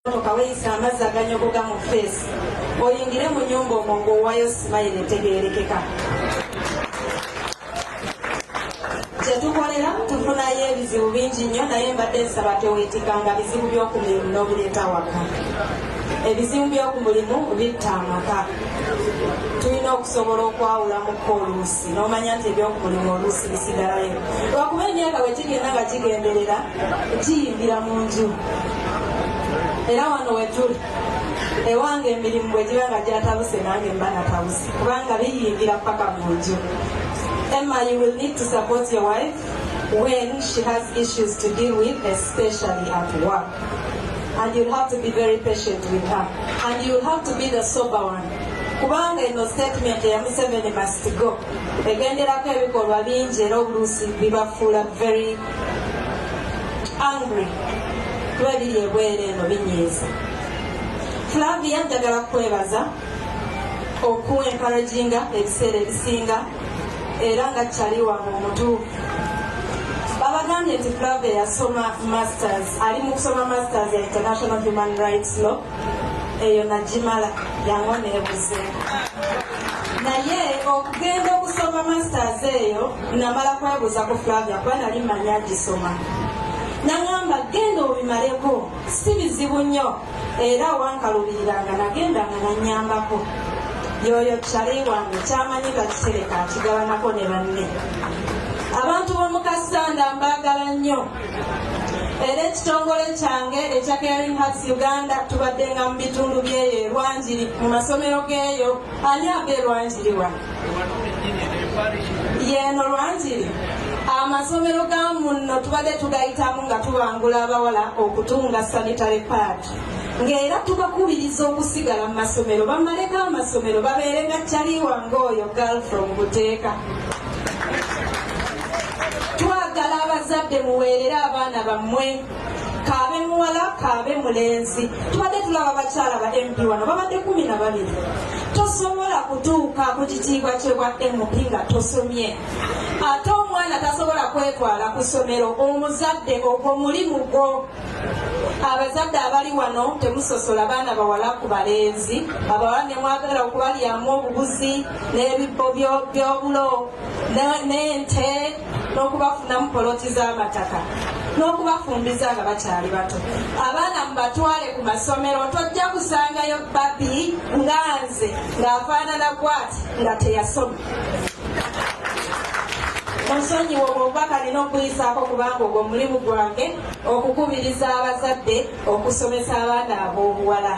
Kaweyisa amazzi aganyogoga mu feesi oyingire mu nyumba omwo ng'owaayo simayiri etegeerekeka. Kye tukolera tufunayo ebizibu bingi nnyo naye mbadde nsaba teweetikanga bizibu by'oku mulimu n'obuleeta waka. Ebizibu by'oku mulimu bitta amaka. Tulina okusobola okwawulamuko oluusi n'omanya nti eby'oku mulimu oluusi bisigalayo. Lwakuba emyaka bwe kigenda nga kigenderera giyingira mu nju. Era wano wetuli ewange emirimu bwe giba nga gyatabuse nange mba natabuse kubanga biyingira paka mu nju. Emma, you will need to support your wife when she has issues to deal with, especially at work. And you'll have to be very patient with her. And you'll have to be the sober one. Kubanga eno statement ya Museveni must go. Egenderako ebikolwa bingi era oluusi bibafuula very angry. Kuba biri ebweru eno binyiiza. Flavia njagala kwebaza encouraginga ebiseera ebisinga era nga kyali wange omutuufu. Babagambye nti Flavia yasoma masters, ali mu kusoma masters ya International Human Rights Law, eyo nagimala yango neebuze. Naye okugenda okusoma masters eyo namala kwebuuza ku Flavia kuba nali manyi agisoma. Nangamba genda obimaleko si bizibu nnyo era wankalubiriranga nagendanga nanyambako. Yoyo kyali wange kyamanyi kakitereka akigabanako ne banne. Abantu b'omu Kasanda mbaagala nnyo era ekitongole kyange ekya Caring Hearts Uganda tubaddenga mu bitundu byeyo Rwanjiri mu masomero geeyo. Ani age Rwanjiri wano? Yeeno Rwanjiri amasomero ga munno tubadde tugayitamu nga tubangula abawala okutunga sanitary pad ng'era tubakubiriza okusigala mu masomero bamaleko amasomero babeere nga kyali wange oyo girl from Buteeka. Twagala abazadde muweerere abaana bammwe kaabe muwala kaabe mulenzi. Tubadde tulaba bakyala ba MP wano babadde 12. Tosobola kutuuka ku kitiibwa kye bwa MP nga tosomye. Ate omwana tasobola kwetwala ku ssomero omuzadde ogwo mulimu gwo. Abazadde abali wano temusosola baana bawala ku balenzi. Abawala ne mwagala okubalyamu obuguzi n'ebibbo by'obulo n'ente n'okubafunamu poloti z'amataka n'okubafumbiza nga bakyali bato. Abaana mubatwale ku masomero. Tojja kusangayo babi nga nze ng'afaanana bw'ati nga teyasoma. Onsonyiwa obubaka nina okuyisaako kubanga ogwo mulimu gwange okukubiriza abazadde okusomesa abaana ab'obuwala.